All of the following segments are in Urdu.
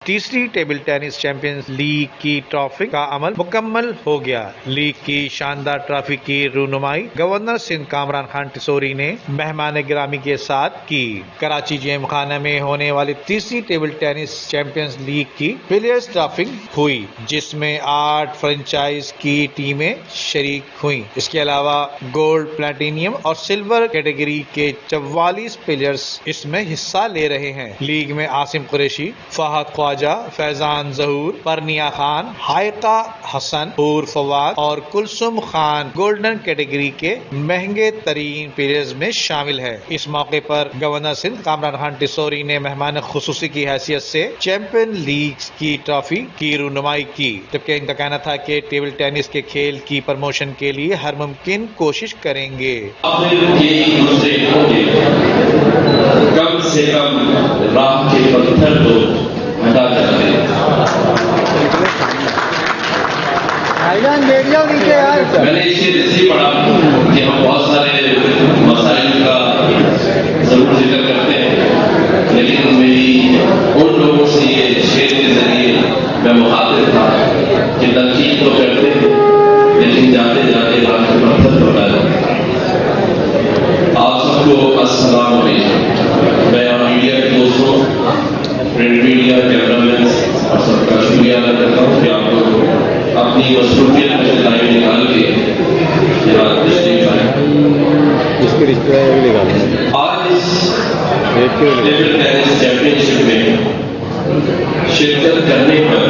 تیسری ٹیبل ٹینس چیمپئنز لیگ کی ٹرافی کا عمل مکمل ہو گیا۔ لیگ کی شاندار ٹرافی کی رونمائی گورنر سندھ کامران خان ٹسوری نے مہمان گرامی کے ساتھ کی۔ کراچی جیم خانہ میں ہونے والی تیسری ٹیبل ٹینس چیمپئنز لیگ کی پلیئرز ٹرافی ہوئی، جس میں 8 فرنچائز کی ٹیمیں شریک ہوئیں۔ اس کے علاوہ گولڈ، پلیٹینیم اور سلور کیٹیگری کے 44 پلیئرز اس میں حصہ لے رہے ہیں۔ لیگ میں عاصم قریشی، فہد خواجہ، فیضان ظہور، پرنیا خان، حائقہ حسن، حور فواد اور کلثوم خان گولڈن کیٹیگری کے مہنگے ترین پلیئرز میں شامل ہے۔ اس موقع پر گورنر سندھ کامران خان ٹسوری نے مہمان خصوصی کی حیثیت سے چیمپئن لیگ کی ٹرافی کی رونمائی کی، جبکہ ان کا کہنا تھا کہ ٹیبل ٹینس کے کھیل کی پروموشن کے لیے ہر ممکن کوشش کریں گے۔ کم سے کم راہ کے پتھر تو ہٹا جاتے ہیں۔ میں نے اس لیے پڑھا کہ ہم بہت سارے مسائل کا ضرور ذکر کرتے ہیں، لیکن میری ان لوگوں سے یہ شعر کے ذریعے میں مخاطب تھا کہ تنقید تو کرتے ہیں لیکن جاتے جاتے راہ کے پتھر تو ہٹا جاتے ہیں۔ آپ سب کو السلام علیکم۔ میں میڈیا کے دوستوں، پرنٹ میڈیا، کیمرہ مین اور سب کا شکریہ ادا کرتا ہوں کہ آپ لوگ اپنی مصروفیت میں سے ٹائم نکال کے یہاں تشریف لائے۔ آج اس ٹیبل ٹینس چیمپئن شپ میں شرکت کرنے پر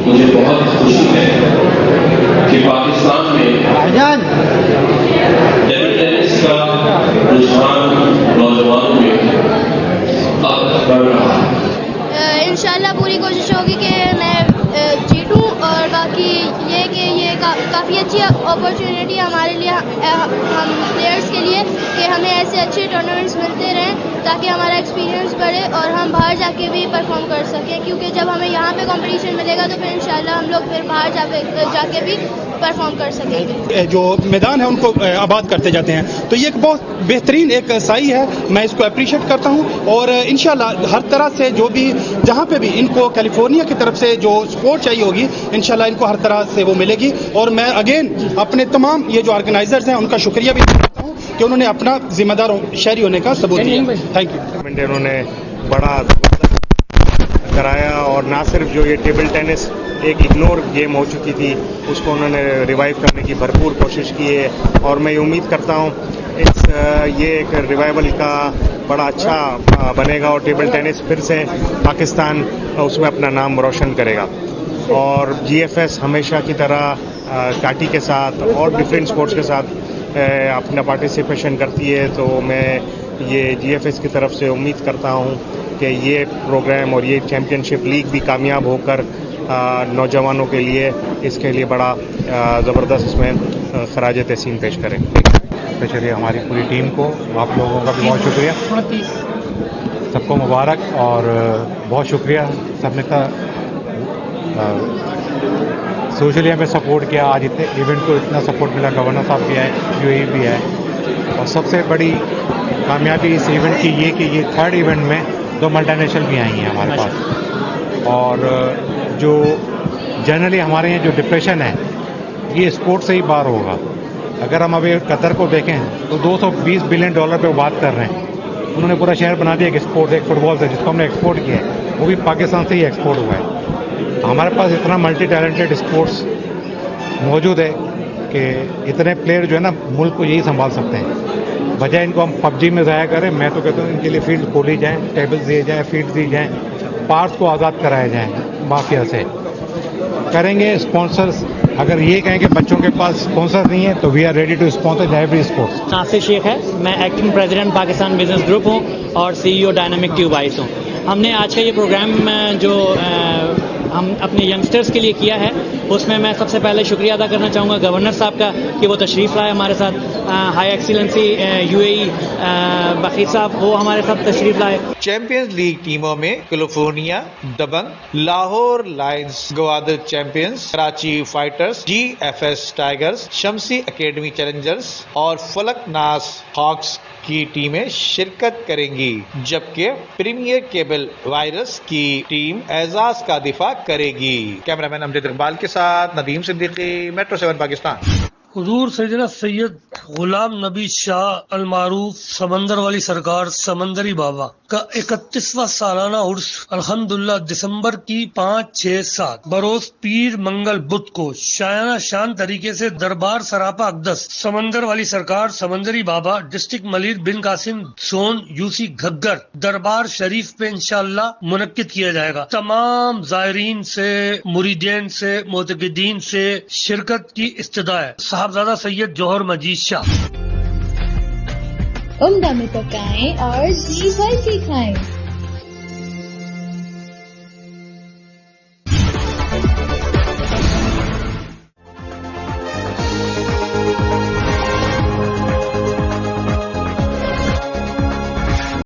مجھے بہت خوشی ہے کہ پاکستان میں ٹیبل ٹینس کا رجحان نوجوانوں میں اب بڑھ رہا ہے۔ انشاءاللہ پوری کوشش ہوگی کہ میں جیتوں، اور باقی یہ کہ یہ کافی اچھی اپرچونیٹی ہمارے لیے، ہم پلیئرس کے لیے، کہ ہمیں ایسے اچھے ٹورنامنٹس ملتے رہیں تاکہ ہمارا ایکسپیرینس بڑھے اور ہم باہر جا کے بھی پرفارم کر سکیں، کیونکہ جب ہمیں یہاں پہ کمپٹیشن ملے گا تو پھر انشاءاللہ ہم لوگ پھر باہر جا کے بھی پرفارم کر سکیں گے۔ جو میدان ہے ان کو آباد کرتے جاتے ہیں، تو یہ ایک بہت بہترین ایک سائی ہے، میں اس کو اپریشیٹ کرتا ہوں، اور انشاءاللہ ہر طرح سے جو بھی جہاں پہ بھی ان کو کیلیفورنیا کی طرف سے جو سپورٹ چاہیے ہوگی انشاءاللہ ان کو ہر طرح سے وہ ملے گی، اور میں اگین اپنے تمام یہ جو آرگنائزرز ہیں ان کا شکریہ بھی کرتا ہوں کہ انہوں نے اپنا ذمہ دار شہری ہونے کا ثبوت دیا۔ Thank you. انہوں نے بڑا کرایا، اور نہ صرف جو یہ ٹیبل ٹینس ایک اگنور گیم ہو چکی تھی اس کو انہوں نے ریوائیو کرنے کی بھرپور کوشش کی ہے، اور میں امید کرتا ہوں یہ ایک ریوائول کا بڑا اچھا بنے گا، اور ٹیبل ٹینس پھر سے پاکستان اس میں اپنا نام روشن کرے گا۔ اور جی ایف ایس ہمیشہ کی طرح کاٹی کے ساتھ اور ڈفرینٹ اسپورٹس کے ساتھ اپنا پارٹیسپیشن کرتی ہے، تو میں یہ جی ایف ایس کی طرف سے امید کرتا ہوں کہ یہ پروگرام اور یہ چیمپئن شپ لیگ بھی کامیاب ہو کر نوجوانوں کے لیے اس کے لیے بڑا زبردست اس میں خراج تحسین پیش کریں۔ اسپیشلی ہماری پوری ٹیم کو، آپ لوگوں کا بھی بہت شکریہ، سب کو مبارک، اور بہت شکریہ سب نے سوشلی ہمیں سپورٹ کیا، آج اتنے ایونٹ کو اتنا سپورٹ ملا، گورنر صاحب بھی آئے، یو اے بھی ہے، اور سب سے بڑی کامیابی اس ایونٹ کی یہ کہ یہ 3rd ایونٹ میں 2 ملٹی نیشنل بھی آئی ہیں ہمارے پاس، اور جو جنرلی ہمارے یہاں جو ڈپریشن ہے یہ اسپورٹ سے ہی باہر ہوگا۔ اگر ہم ابھی قطر کو دیکھیں تو $220 بلین پہ بات کر رہے ہیں، انہوں نے پورا شہر بنا دیا کہ اسپورٹ ایک فٹ بال سے، جس کو ہم نے ایکسپورٹ کیا ہے وہ بھی پاکستان سے ہی ایکسپورٹ ہوا ہے۔ ہمارے پاس اتنا ملٹی ٹیلنٹڈ اسپورٹس موجود ہے کہ اتنے پلیئر جو ہے نا ملک کو یہی سنبھال سکتے ہیں، بجائے ان کو ہم PUBG میں ضائع کریں۔ میں تو کہتا ہوں ان کے لیے فیلڈ کھولی جائیں، ٹیبلز دیے جائیں، فیلڈ دی جائیں، پارکس کو آزاد کرائے جائیں مافیا سے۔ کریں گے اسپانسرز، اگر یہ کہیں کہ بچوں کے پاس اسپانسر نہیں ہے تو we are ready to sponsor every sports. Nasir Sheikh ہے، میں acting president Pakistan business group ہوں اور CEO ڈائنامک ٹیوب آئس ہوں۔ ہم نے آج کا یہ پروگرام جو ہم اپنے ینگسٹرز کے لیے کیا ہے اس میں سب سے پہلے شکریہ ادا کرنا چاہوں گا گورنر صاحب کا کہ وہ تشریف لائے ہمارے ساتھ. ہائی ایکسیلنسی UAE بخیر صاحب وہ ہمارے ساتھ تشریف لائے. چیمپئنز لیگ ٹیموں میں California Dabangg, Lahore lions Gwadar champions, Karachi fighters, GFS tigers, Shamsi academy challengers اور فلک ناس ہاکس کی ٹیمیں شرکت کریں گی، جبکہ پریمیئر کیبل وائرس کی ٹیم اعزاز کا دفاع کرے گی. کیمرامین امجد اقبال کے ساتھ ندیم صدیقی، میٹرو 7 پاکستان. حضور سیدنا سید غلام نبی شاہ المعروف سمندر والی سرکار سمندری بابا کا 31واں سالانہ عرس الحمدللہ دسمبر کی 5، 6، 7 بروز پیر منگل بدھ کو شایانہ شان طریقے سے دربار سراپا اقدس سمندر والی سرکار سمندری بابا ڈسٹرکٹ ملیر بن قاسم زون UC گھگر دربار شریف پہ انشاءاللہ منعقد کیا جائے گا. تمام زائرین سے، مریدین سے، معتقدین سے شرکت کی استدعا ہے. صاحبزادہ سید جوہر مجید شاہ. عمدہ میں پکائیں اور ذائقے کھائیں.